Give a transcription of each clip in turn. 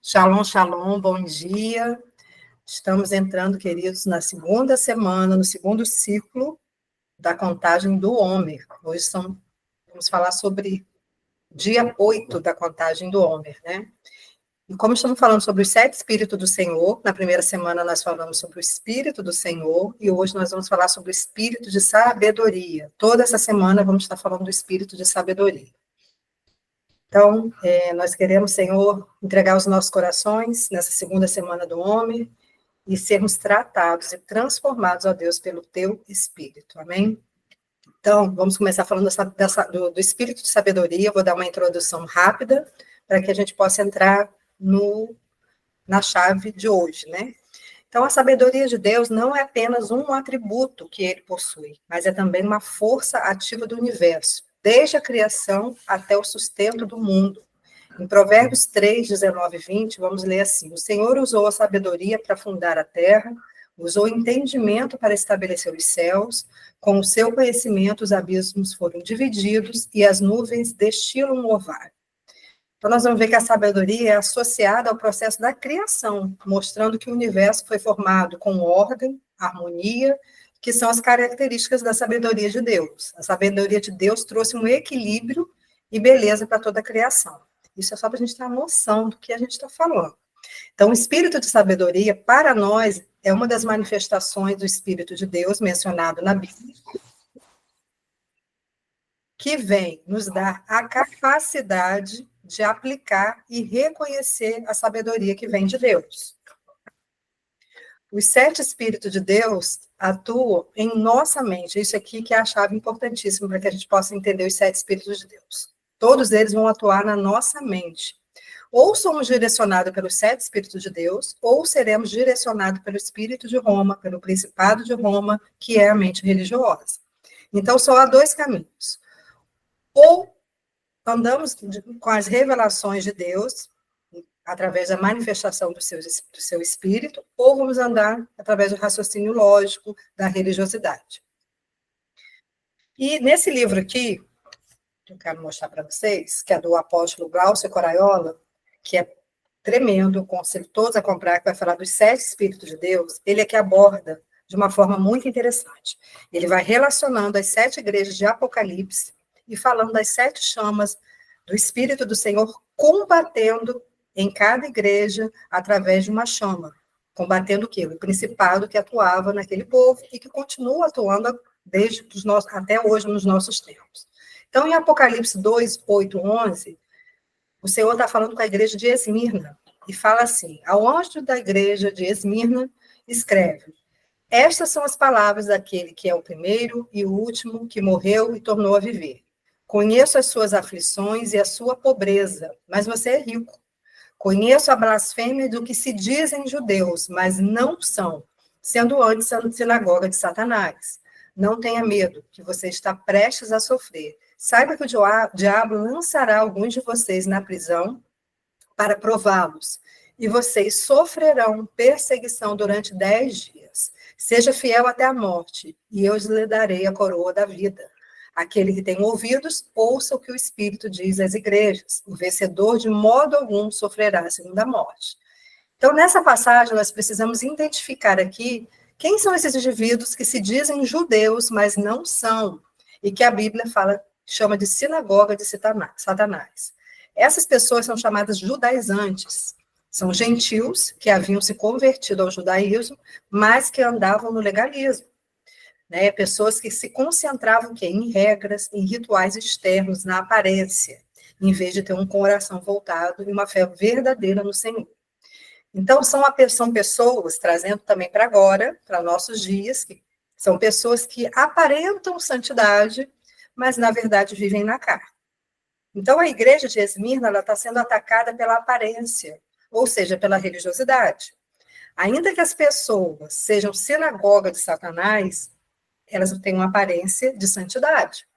Shalom, shalom, bom dia. Estamos entrando, queridos, na segunda semana, no segundo ciclo da contagem do Homer. Hoje vamos falar sobre dia 8 da contagem do Homer, né? E como estamos falando sobre os 7 Espíritos do Senhor, na primeira semana nós falamos sobre o Espírito do Senhor, e hoje nós vamos falar sobre o Espírito de Sabedoria. Toda essa semana vamos estar falando do Espírito de Sabedoria. Então, nós queremos, Senhor, entregar os nossos corações nessa segunda semana do Homem e sermos tratados e transformados, ó Deus, pelo Teu Espírito. Amém? Então, vamos começar falando do Espírito de Sabedoria. Eu vou dar uma introdução rápida para que a gente possa entrar na chave de hoje, né? Então, a sabedoria de Deus não é apenas um atributo que Ele possui, mas é também uma força ativa do universo, desde a criação até o sustento do mundo. Em Provérbios 3, 19 e 20, vamos ler assim: O Senhor usou a sabedoria para fundar a terra, usou o entendimento para estabelecer os céus, com o seu conhecimento os abismos foram divididos e as nuvens destilam um orvalho. Então, nós vamos ver que a sabedoria é associada ao processo da criação, mostrando que o universo foi formado com ordem, harmonia, que são as características da sabedoria de Deus. A sabedoria de Deus trouxe um equilíbrio e beleza para toda a criação. Isso é só para a gente ter uma noção do que a gente está falando. Então, o espírito de sabedoria, para nós, é uma das manifestações do Espírito de Deus mencionado na Bíblia, que vem nos dar a capacidade de aplicar e reconhecer a sabedoria que vem de Deus. Os 7 Espíritos de Deus atuam em nossa mente. Isso aqui que é a chave importantíssima para que a gente possa entender os 7 Espíritos de Deus. Todos eles vão atuar na nossa mente. Ou somos direcionados pelos 7 Espíritos de Deus, ou seremos direcionados pelo Espírito de Roma, pelo Principado de Roma, que é a mente religiosa. Então, só há 2 caminhos. Ou andamos com as revelações de Deus, através da manifestação do seu espírito, ou vamos andar através do raciocínio lógico, da religiosidade. E nesse livro aqui, que eu quero mostrar para vocês, que é do apóstolo Glaucio Coraiola, que é tremendo, aconselho todos a comprar, que vai falar dos 7 Espíritos de Deus, ele aqui aborda de uma forma muito interessante. Ele vai relacionando as 7 igrejas de Apocalipse e falando das 7 chamas do Espírito do Senhor combatendo em cada igreja através de uma chama. Combatendo o quê? O principado que atuava naquele povo e que continua atuando até hoje nos nossos tempos. Então, em Apocalipse 2, 8, 11, o Senhor está falando com a igreja de Esmirna e fala assim: ao anjo da igreja de Esmirna, escreve: estas são as palavras daquele que é o primeiro e o último, que morreu e tornou a viver. Conheço as suas aflições e a sua pobreza, mas você é rico. Conheço a blasfêmia do que se dizem judeus, mas não são, sendo antes a sinagoga de Satanás. Não tenha medo, que você está prestes a sofrer. Saiba que o diabo lançará alguns de vocês na prisão para prová-los, e vocês sofrerão perseguição durante 10 dias. Seja fiel até a morte, e eu lhe darei a coroa da vida. Aquele que tem ouvidos, ouça o que o Espírito diz às igrejas. O vencedor, de modo algum, sofrerá a segunda morte. Então, nessa passagem, nós precisamos identificar aqui quem são esses indivíduos que se dizem judeus, mas não são, e que a Bíblia chama de sinagoga de Satanás. Essas pessoas são chamadas judaizantes. São gentios que haviam se convertido ao judaísmo, mas que andavam no legalismo. Né? Pessoas que se concentravam em regras, em rituais externos, na aparência, em vez de ter um coração voltado e uma fé verdadeira no Senhor. Então, são pessoas, trazendo também para agora, para nossos dias, que são pessoas que aparentam santidade, mas, na verdade, vivem na carne. Então, a igreja de Esmirna está sendo atacada pela aparência, ou seja, pela religiosidade. Ainda que as pessoas sejam sinagoga de Satanás, elas têm uma aparência de santidade.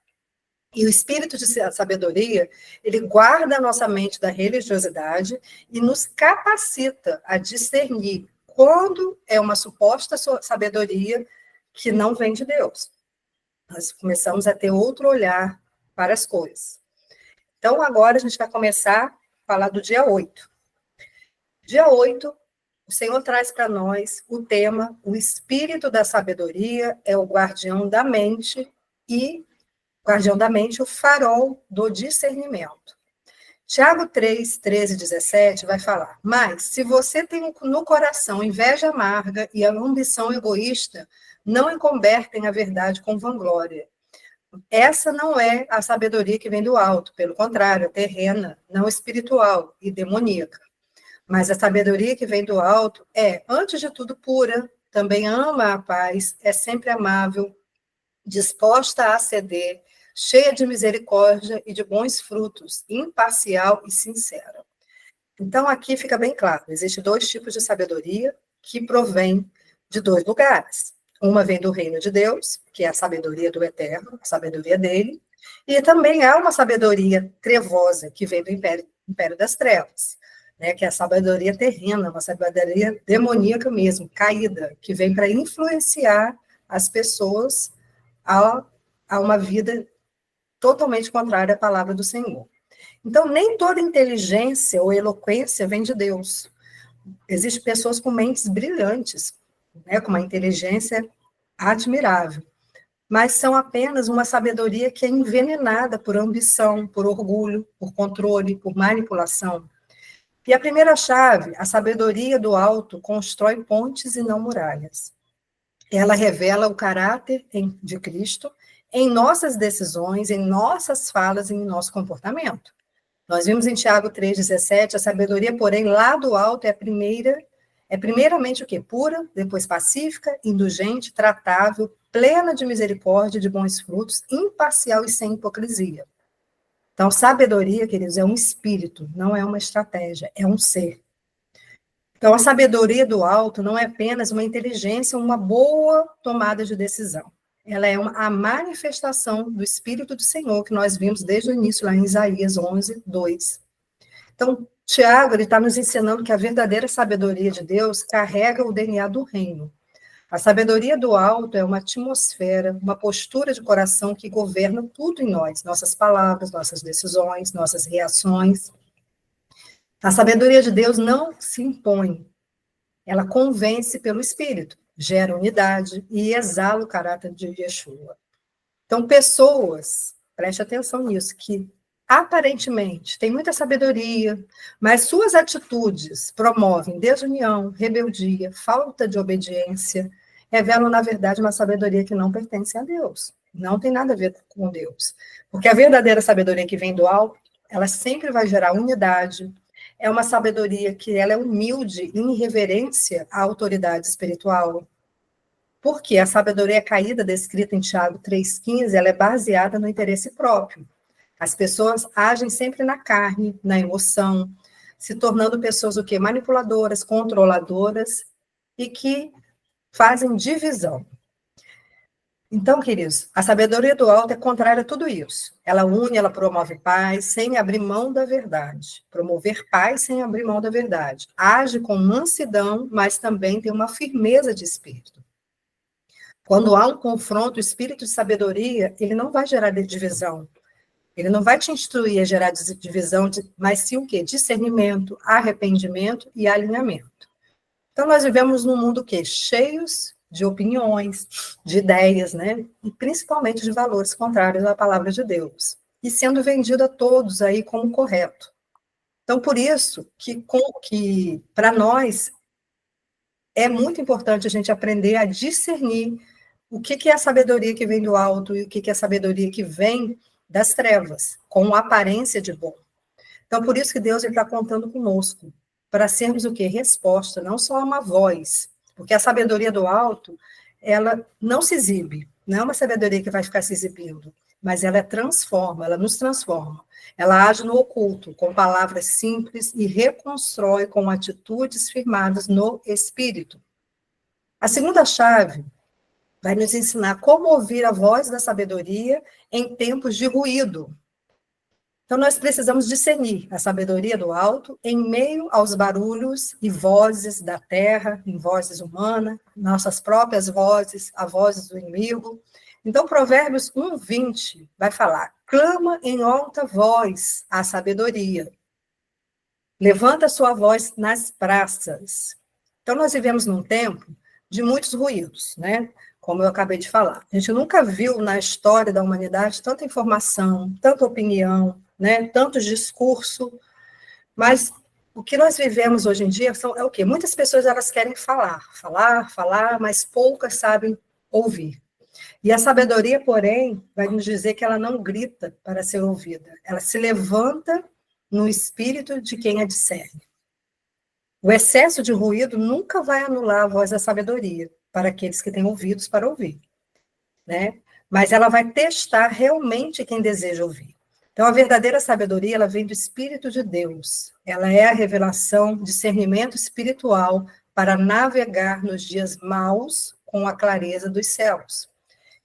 E o espírito de sabedoria, ele guarda a nossa mente da religiosidade e nos capacita a discernir quando é uma suposta sabedoria que não vem de Deus. Nós começamos a ter outro olhar para as coisas. Então, agora a gente vai começar a falar do dia 8. Dia 8, o Senhor traz para nós o tema: o espírito da sabedoria é o guardião da mente o farol do discernimento. Tiago 3, 13 e 17 vai falar: mas se você tem no coração inveja amarga e a ambição egoísta, não encobertem a verdade com vanglória. Essa não é a sabedoria que vem do alto, pelo contrário, é terrena, não espiritual e demoníaca. Mas a sabedoria que vem do alto é, antes de tudo, pura, também ama a paz, é sempre amável, disposta a ceder, cheia de misericórdia e de bons frutos, imparcial e sincera. Então, aqui fica bem claro, existem dois tipos de sabedoria que provém de dois lugares. Uma vem do reino de Deus, que é a sabedoria do eterno, a sabedoria dele, e também há uma sabedoria trevosa, que vem do império das trevas, né, que é a sabedoria terrena, uma sabedoria demoníaca mesmo, caída, que vem para influenciar as pessoas a uma vida totalmente contrária à palavra do Senhor. Então, nem toda inteligência ou eloquência vem de Deus. Existem pessoas com mentes brilhantes, né, com uma inteligência admirável, mas são apenas uma sabedoria que é envenenada por ambição, por orgulho, por controle, por manipulação. E a primeira chave, a sabedoria do alto, constrói pontes e não muralhas. Ela revela o caráter de Cristo em nossas decisões, em nossas falas e em nosso comportamento. Nós vimos em Tiago 3,17, a sabedoria, porém, lá do alto é primeiramente o quê? Pura, depois pacífica, indulgente, tratável, plena de misericórdia, de bons frutos, imparcial e sem hipocrisia. Então, sabedoria, queridos, é um espírito, não é uma estratégia, é um ser. Então, a sabedoria do alto não é apenas uma inteligência, uma boa tomada de decisão. Ela é a manifestação do Espírito do Senhor, que nós vimos desde o início, lá em Isaías 11, 2. Então, Tiago está nos ensinando que a verdadeira sabedoria de Deus carrega o DNA do reino. A sabedoria do alto é uma atmosfera, uma postura de coração que governa tudo em nós, nossas palavras, nossas decisões, nossas reações. A sabedoria de Deus não se impõe, ela convence pelo Espírito, gera unidade e exala o caráter de Yeshua. Então, pessoas, preste atenção nisso, que aparentemente têm muita sabedoria, mas suas atitudes promovem desunião, rebeldia, falta de obediência, revelam, na verdade, uma sabedoria que não pertence a Deus. Não tem nada a ver com Deus. Porque a verdadeira sabedoria que vem do alto, ela sempre vai gerar unidade. É uma sabedoria que ela é humilde em reverência à autoridade espiritual. Porque a sabedoria caída descrita em Tiago 3,15, ela é baseada no interesse próprio. As pessoas agem sempre na carne, na emoção, se tornando pessoas o quê? Manipuladoras, controladoras e que fazem divisão. Então, queridos, a sabedoria do alto é contrária a tudo isso. Ela une, ela promove paz sem abrir mão da verdade. Promover paz sem abrir mão da verdade. Age com mansidão, mas também tem uma firmeza de espírito. Quando há um confronto, o espírito de sabedoria, ele não vai gerar divisão. Ele não vai te instruir a gerar divisão, mas sim o quê? Discernimento, arrependimento e alinhamento. Então, nós vivemos num mundo o quê? Cheios de opiniões, de ideias, né? E principalmente de valores contrários à palavra de Deus. E sendo vendido a todos aí como correto. Então, por isso que para nós é muito importante a gente aprender a discernir o que é a sabedoria que vem do alto e o que é a sabedoria que vem das trevas, com aparência de bom. Então, por isso que Deus está contando conosco, para sermos o quê? Resposta, não só uma voz, porque a sabedoria do alto, ela não se exibe, não é uma sabedoria que vai ficar se exibindo, mas ela transforma, ela nos transforma. Ela age no oculto, com palavras simples e reconstrói com atitudes firmadas no espírito. A segunda chave vai nos ensinar como ouvir a voz da sabedoria em tempos de ruído. Então, nós precisamos discernir a sabedoria do alto em meio aos barulhos e vozes da terra, em vozes humanas, nossas próprias vozes, as vozes do inimigo. Então, Provérbios 1:20 vai falar: clama em alta voz a sabedoria. Levanta a sua voz nas praças. Então, nós vivemos num tempo de muitos ruídos, né? Como eu acabei de falar. A gente nunca viu na história da humanidade tanta informação, tanta opinião, né? Tanto discurso, mas o que nós vivemos hoje em dia é o quê? Muitas pessoas elas querem falar, mas poucas sabem ouvir. E a sabedoria, porém, vai nos dizer que ela não grita para ser ouvida. Ela se levanta no espírito de quem a discerne. O excesso de ruído nunca vai anular a voz da sabedoria para aqueles que têm ouvidos para ouvir, né? Mas ela vai testar realmente quem deseja ouvir. Então, a verdadeira sabedoria, ela vem do Espírito de Deus. Ela é a revelação, discernimento espiritual para navegar nos dias maus com a clareza dos céus.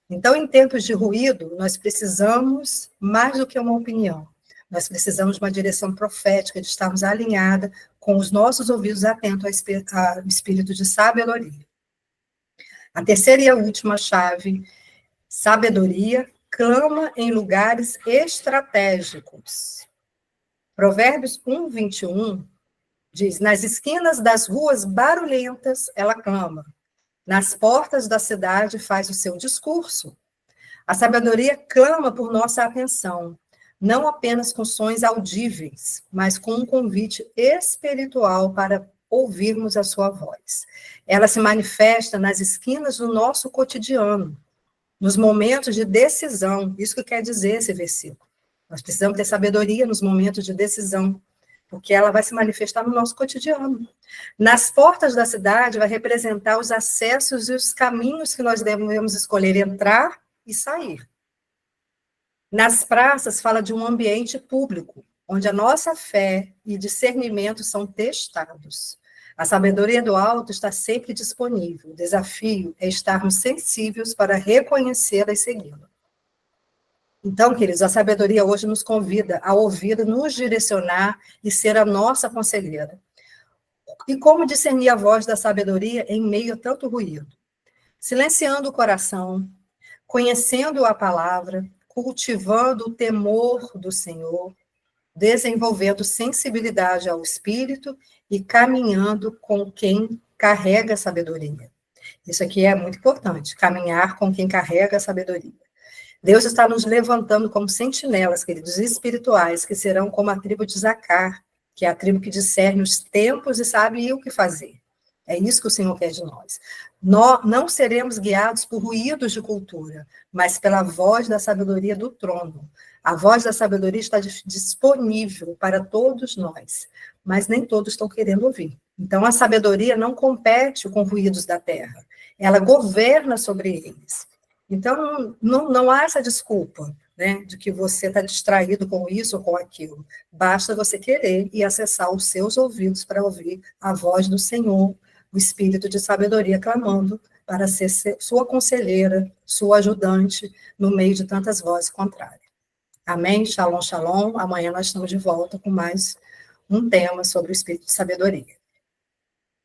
Então, em tempos de ruído, nós precisamos mais do que uma opinião. Nós precisamos de uma direção profética, de estarmos alinhados com os nossos ouvidos atentos ao espírito de sabedoria. A terceira e a última chave, sabedoria, clama em lugares estratégicos. Provérbios 1, 21 diz: nas esquinas das ruas barulhentas ela clama, nas portas da cidade faz o seu discurso. A sabedoria clama por nossa atenção, não apenas com sons audíveis, mas com um convite espiritual para ouvirmos a sua voz. Ela se manifesta nas esquinas do nosso cotidiano, nos momentos de decisão. Isso que quer dizer esse versículo. Nós precisamos ter sabedoria nos momentos de decisão, porque ela vai se manifestar no nosso cotidiano. Nas portas da cidade vai representar os acessos e os caminhos que nós devemos escolher entrar e sair. Nas praças fala de um ambiente público, onde a nossa fé e discernimento são testados. A sabedoria do alto está sempre disponível. O desafio é estarmos sensíveis para reconhecê-la e segui-la. Então, queridos, a sabedoria hoje nos convida a ouvir, nos direcionar e ser a nossa conselheira. E como discernir a voz da sabedoria em meio a tanto ruído? Silenciando o coração, conhecendo a palavra, cultivando o temor do Senhor, desenvolvendo sensibilidade ao Espírito e caminhando com quem carrega a sabedoria. Isso aqui é muito importante, caminhar com quem carrega a sabedoria. Deus está nos levantando como sentinelas, queridos, espirituais, que serão como a tribo de Zacar, que é a tribo que discerne os tempos e sabe o que fazer. É isso que o Senhor quer de nós. Nós não seremos guiados por ruídos de cultura, mas pela voz da sabedoria do trono. A voz da sabedoria está disponível para todos nós, mas nem todos estão querendo ouvir. Então, a sabedoria não compete com ruídos da terra, ela governa sobre eles. Então, não há essa desculpa, né, de que você está distraído com isso ou com aquilo. Basta você querer e acessar os seus ouvidos para ouvir a voz do Senhor, o Espírito de sabedoria clamando para ser sua conselheira, sua ajudante, no meio de tantas vozes contrárias. Amém? Shalom, shalom. Amanhã nós estamos de volta com mais um tema sobre o Espírito de sabedoria.